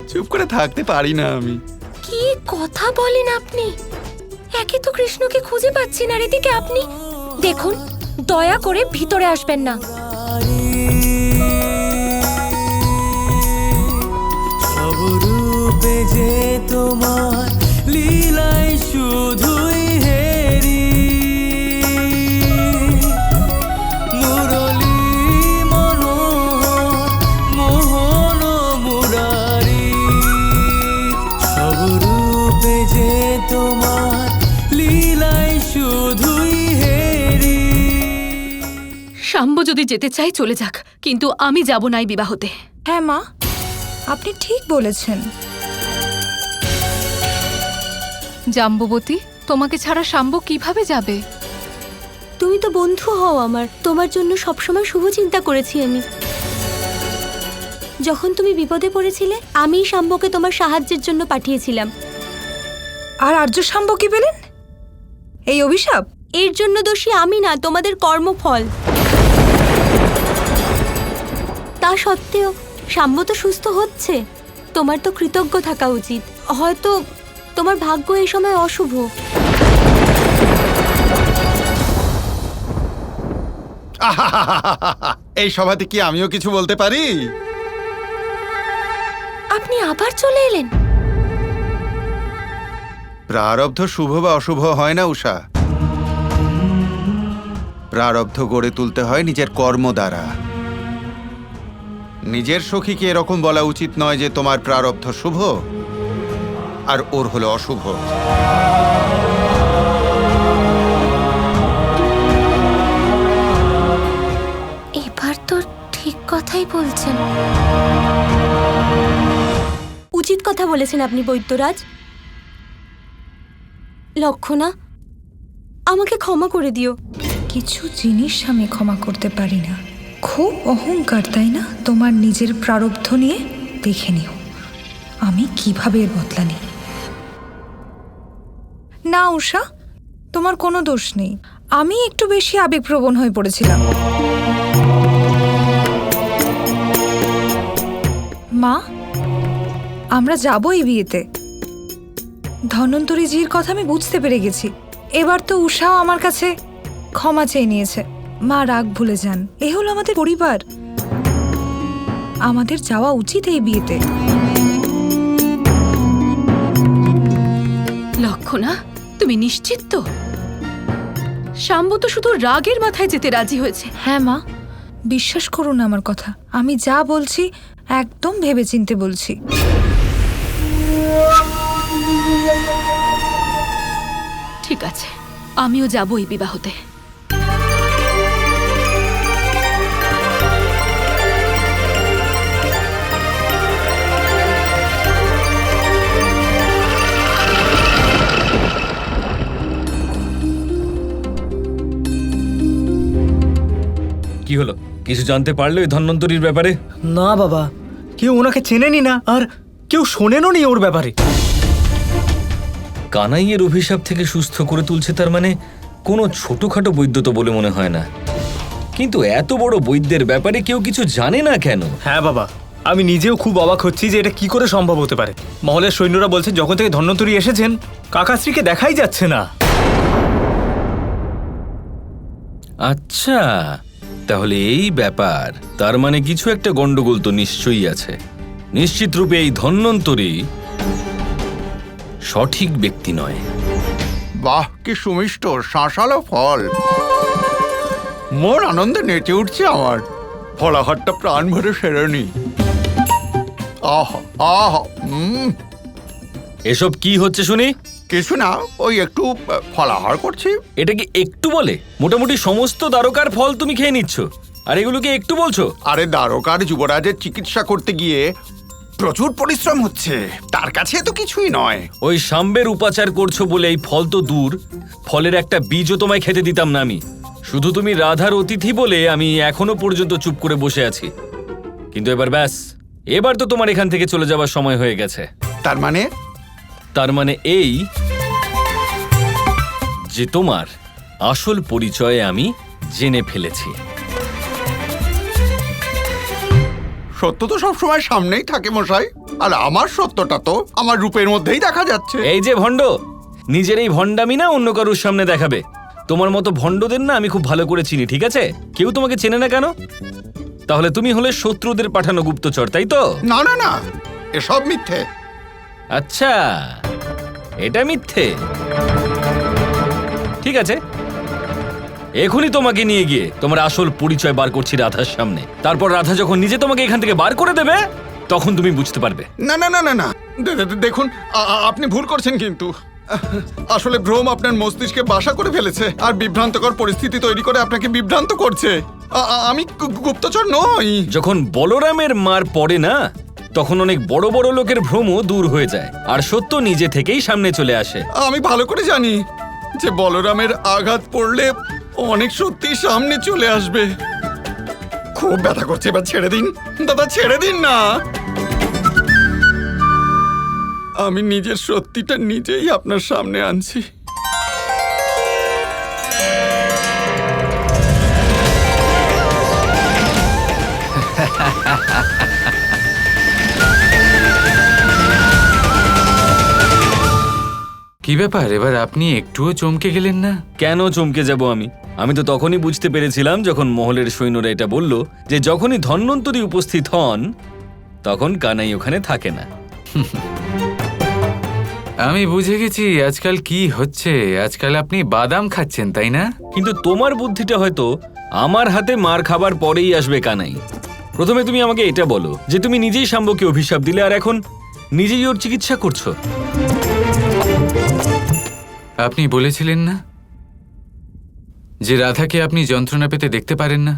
চুপ করে থাকতে পারি না আমি। কি কথা বলেন আপনি? একে তো কৃষ্ণকে খুঁজে পাচ্ছি না, এদিকে আপনি। দেখুন, দয়া করে ভিতরে আসবেন না। সব রূপে যে তোমার লীলায় শুধুই হেরি, মুরলী মনোহর মোহন মুরারি। সব রূপে যে তোমার লীলায় শুধুই হেরি। শাম্ব যদি যেতে চাই চলে যাক, কিন্তু আমি যাব না এই বিবাহতে। হ্যাঁ মা, আপনি ঠিক বলেছেন। জাম্ববতী, তোমাকে ছাড়া শাম্ব কিভাবে যাবে? তুমি তো বন্ধু হও আমার, তোমার জন্য সবসময় শুভ চিন্তা করেছি আমি। যখন তুমি বিপদে পড়েছিলে, আমিই শাম্বকে তোমার সাহায্যের জন্য পাঠিয়েছিলাম। আর আর্য শাম্ব কি পেলেন? এই অভিশাপ? এর জন্য দোষী আমি না, তোমাদের কর্মফল। তা সত্ত্বেও শাম্ব তো সুস্থ হচ্ছে, তোমার তো কৃতজ্ঞ থাকা উচিত। হয়তো তোমার ভাগ্য এই সময় অশুভ। এই সভাতে কি আমিও কিছু বলতে পারি? আপনি আবার চলে এলেন? প্রারব্ধ শুভ বা অশুভ হয় না উষা, প্রারব্ধ গড়ে তুলতে হয় নিজের কর্ম দ্বারা। নিজের সখীকে এরকম বলা উচিত নয় যে তোমার প্রারব্ধ শুভ আর ওর হলো অশুভ। এবার তো ঠিক কথাই বলছেন। উচিত কথা বলেছেন আপনি বৈদ্যরাজ। লক্ষণা, আমাকে ক্ষমা করে দিও। কিছু জিনিস আমি ক্ষমা করতে পারি না। খুব অহংকার, তাই না? তোমার নিজের প্রারব্ধ নিয়ে দেখে নিও আমি কিভাবে এর বদলা নিই। না উষা, তোমার কোনো দোষ নেই। আমি একটু বেশি আবেগপ্রবণ হয়ে পড়েছিলাম। মা, আমরা যাবো এই বিয়েতে। ধন্বন্তরীজির কথা আমি বুঝতে পেরে গেছি। এবার তো উষাও আমার কাছে ক্ষমা চেয়ে নিয়েছে। মা রাগ ভুলে যান, এ হলো আমাদের পরিবার। আমাদের যাওয়া উচিত এই বিয়েতে। লক্ষণা, তুমি নিশ্চিত তো? শাম্ব তো শুধু রাগের মাথায় যেতে রাজি হয়েছে। হ্যাঁ মা, বিশ্বাস করুন আমার কথা। আমি যা বলছি একদম ভেবেচিন্তে বলছি। ঠিক আছে, আমিও যাব এই বিবাহতে। কি হলো, কিছু জানতে পারলে ওই ধন্বন্তরীর ব্যাপারে? না বাবা, কেউ ওনাকে চেনেনি না, আর কেউ শোনেনও নি ওর ব্যাপারে। কানাইয়ের অভিশাপ থেকে সুস্থ করে তুলছে, তার মানে কোনো ছোটখাটো বৈদ্য তো বলে মনে হয় না। কিন্তু এত বড় বৈদ্যের ব্যাপারে কেউ কিছু জানে না কেন? হ্যাঁ বাবা, আমি নিজেও খুব অবাক হচ্ছি যে এটা কি করে সম্ভব হতে পারে। মহলের সৈন্যরা বলছে যখন থেকে ধন্বন্তরী এসেছেন কাকাশ্রীকে দেখাই যাচ্ছে না। আচ্ছা, তাহলে এই ব্যাপার। তার মানে কিছু একটা গন্ডগোল তো নিশ্চয়ই আছে। নিশ্চিত রূপে এই ধন্বন্তরী সঠিক ব্যক্তি নয়। বাহ, কি সুমিষ্ট শাঁসালো ফল! মোর আনন্দে নেচে উঠছে আমার। ফলাহারটা প্রাণ ভরে সেরেনি। আহ আহ, এসব কি হচ্ছে শুনি? কিছু না, ওই একটু ফলাহার করছি। এটা কি একটু বলে? মোটামুটি সমস্ত দ্বারকার ফল তুমি খেয়ে নিচ্ছ, আর এগুলোকে একটু বলছো? আরে দ্বারকার যুবরাজের চিকিৎসা করতে গিয়ে প্রচুর পরিশ্রম হচ্ছে, তার কাছে তো কিছুই নয়। ওই শাম্বের উপাচার করছো বলে এই ফল তো দূর, ফলের একটা বীজও তোমায় খেতে দিতাম না আমি। শুধু তুমি রাধার অতিথি বলে আমি এখনো পর্যন্ত চুপ করে বসে আছি। কিন্তু এবার ব্যাস, এবার তো তোমার এখান থেকে চলে যাবার সময় হয়ে গেছে। তার মানে এই যে তোমার আসল পরিচয় আমি জেনে ফেলেছি। সত্য তো সবসময় সামনেই থাকে মশাই। আর আমার সত্যটা তো আমার রূপের মধ্যেই দেখা যাচ্ছে। এই যে ভণ্ড, নিজের এই ভণ্ডামি না অন্য কারুর সামনে দেখাবে। তোমার মতো ভণ্ডদের না আমি খুব ভালো করে চিনি, ঠিক আছে? কেউ তোমাকে চেনে না কেন? তাহলে তুমি হলে শত্রুদের পাঠানো গুপ্তচর, তাই তো? না না না, এসব মিথ্যে। আচ্ছা, এটা মিথ্যে। ঠিক আছে, এখনই তোমাকে নিয়ে গিয়ে তোমার আসল পরিচয় বার করছি রাধার সামনে। তারপর রাধা যখন নিজে তোমাকে এখান থেকে বার করে দেবে, তখন তুমি বুঝতে পারবে। না না না না না, দেখুন আপনি ভুল করছেন কিন্তু। আসলে ভ্রম আপনার মস্তিষ্কে বাসা করে ফেলেছে আর বিভ্রান্তকর পরিস্থিতি তৈরি করে আপনাকে বিভ্রান্ত করছে। আমি গুপ্তচর নই। যখন বলরামের মার পড়ে না, তখন অনেক বড় বড় লোকের ভ্রমও দূর হয়ে যায় আর সত্য নিজে থেকেই সামনে চলে আসে। আমি ভালো করে জানি যে বলরামের আঘাত পড়লে অনেক সত্যি সামনে চলে আসবে। খুব ব্যথা করছে, এবার ছেড়ে দিন দাদা, ছেড়ে দিন না। আমি নিজের সত্যিটা নিজেই আপনার সামনে আনছি। কি ব্যাপার, এবার আপনি একটুও চমকে গেলেন না? কেন চমকে যাব আমি? আমি তো তখনই বুঝতে পেরেছিলাম যখন মহলের সৈন্যরা এটা বলল যে যখনই ধন্বন্তরী উপস্থিত হন তখন কানাই ওখানে থাকে না। আমি বুঝে গেছি আজকাল কি হচ্ছে। আজকাল আপনি বাদাম খাচ্ছেন, তাই না? কিন্তু তোমার বুদ্ধিটা হয়তো আমার হাতে মার খাবার পরেই আসবে কানাই। প্রথমে তুমি আমাকে এটা বলো যে তুমি নিজেই শাম্বকে অভিশাপ দিলে আর এখন নিজেই ওর চিকিৎসা করছো। আপনি বলেছিলেন না যে রাধাকে আপনি যন্ত্রণা পেতে দেখতে পারেন না,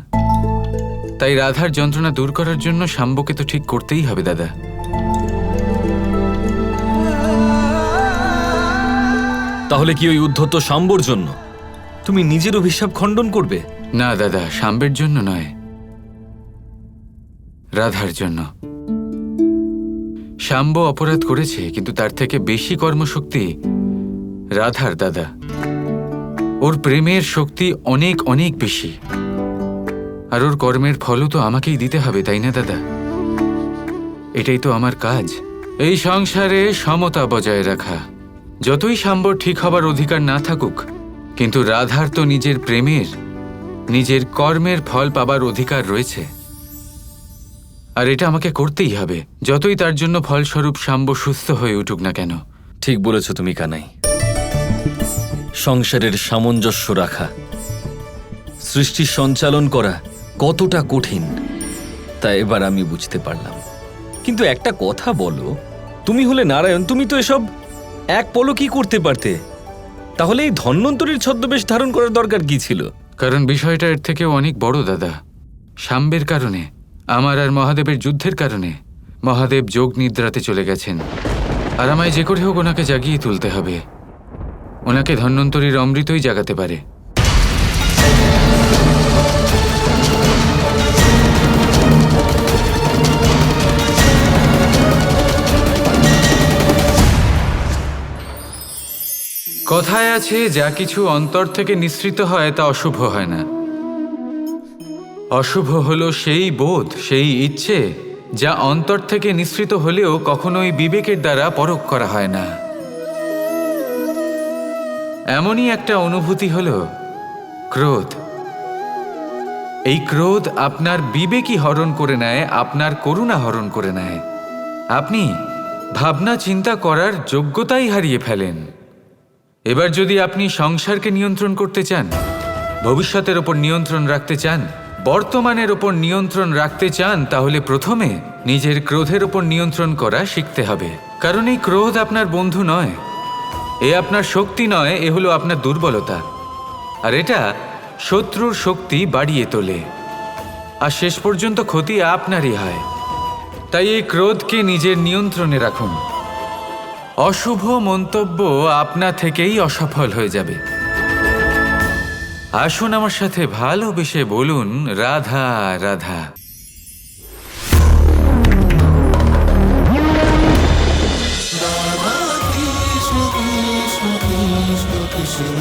তাই রাধার যন্ত্রণা দূর করার জন্য শাম্বকে তো ঠিক করতেই হবে দাদা। তাহলে কি ওই উদ্ধত শাম্বর জন্য তুমি নিজের অভিশাপ খণ্ডন করবে? না দাদা, শাম্বের জন্য নয়, রাধার জন্য। শাম্ব অপরাধ করেছে, কিন্তু তার থেকে বেশি কর্মশক্তি রাধার দাদা। ওর প্রেমের শক্তি অনেক অনেক বেশি, আর ওর কর্মের ফলও তো আমাকেই দিতে হবে, তাই না দাদা? এটাই তো আমার কাজ, এই সংসারে সমতা বজায় রাখা। যতই শাম্বর ঠিক হবার অধিকার না থাকুক, কিন্তু রাধার তো নিজের প্রেমের, নিজের কর্মের ফল পাবার অধিকার রয়েছে, আর এটা আমাকে করতেই হবে, যতই তার জন্য ফলস্বরূপ শাম্ব সুস্থ হয়ে উঠুক না কেন। ঠিক বলেছ তুমি কানাই। সংসারের সামঞ্জস্য রাখা, সৃষ্টির সঞ্চালন করা কতটা কঠিন তা এবার আমি বুঝতে পারলাম। কিন্তু একটা কথা বলো, তুমি হলে নারায়ণ, তুমি তো এসব এক পলকই করতে পারতে। তাহলে এই ধন্বন্তরীর ছদ্মবেশ ধারণ করার দরকার কি ছিল? কারণ বিষয়টা এর থেকেও অনেক বড় দাদা। শাম্বের কারণে, আমার আর মহাদেবের যুদ্ধের কারণে মহাদেব যোগ নিদ্রাতে চলে গেছেন, আর আমায় যে করে হোক ওনাকে জাগিয়ে তুলতে হবে। ওনাকে ধন্বন্তরীর অমৃতই জাগাতে পারে। কথায় আছে, যা কিছু অন্তর থেকে নিঃসৃত হয় তা অশুভ হয় না। অশুভ হলো সেই বোধ, সেই ইচ্ছে যা অন্তর থেকে নিঃসৃত হলেও কখনোই বিবেকের দ্বারা পরখ করা হয় না। এমনই একটা অনুভূতি হলো ক্রোধ। এই ক্রোধ আপনার বিবেকই হরণ করে নেয়, আপনার করুণা হরণ করে নেয়। আপনি ভাবনা চিন্তা করার যোগ্যতাই হারিয়ে ফেলেন। এবার যদি আপনি সংসারকে নিয়ন্ত্রণ করতে চান, ভবিষ্যতের ওপর নিয়ন্ত্রণ রাখতে চান, বর্তমানের ওপর নিয়ন্ত্রণ রাখতে চান, তাহলে প্রথমে নিজের ক্রোধের ওপর নিয়ন্ত্রণ করা শিখতে হবে। কারণ এই ক্রোধ আপনার বন্ধু নয়, এ আপনার শক্তি নয়, এ হলো আপনার দুর্বলতা, আর এটা শত্রুর শক্তি বাড়িয়ে তোলে, আর শেষ পর্যন্ত ক্ষতি আপনারই হয়। তাই এই ক্রোধকে নিজের নিয়ন্ত্রণে রাখুন। অশুভ মন্তব্য আপনা থেকেই অসফল হয়ে যাবে। আসুন আমার সাথে ভালোবেসে বলুন, রাধা রাধা। কৃষ্ণ কৃষ্ণ কৃষ্ণ কৃষ্ণ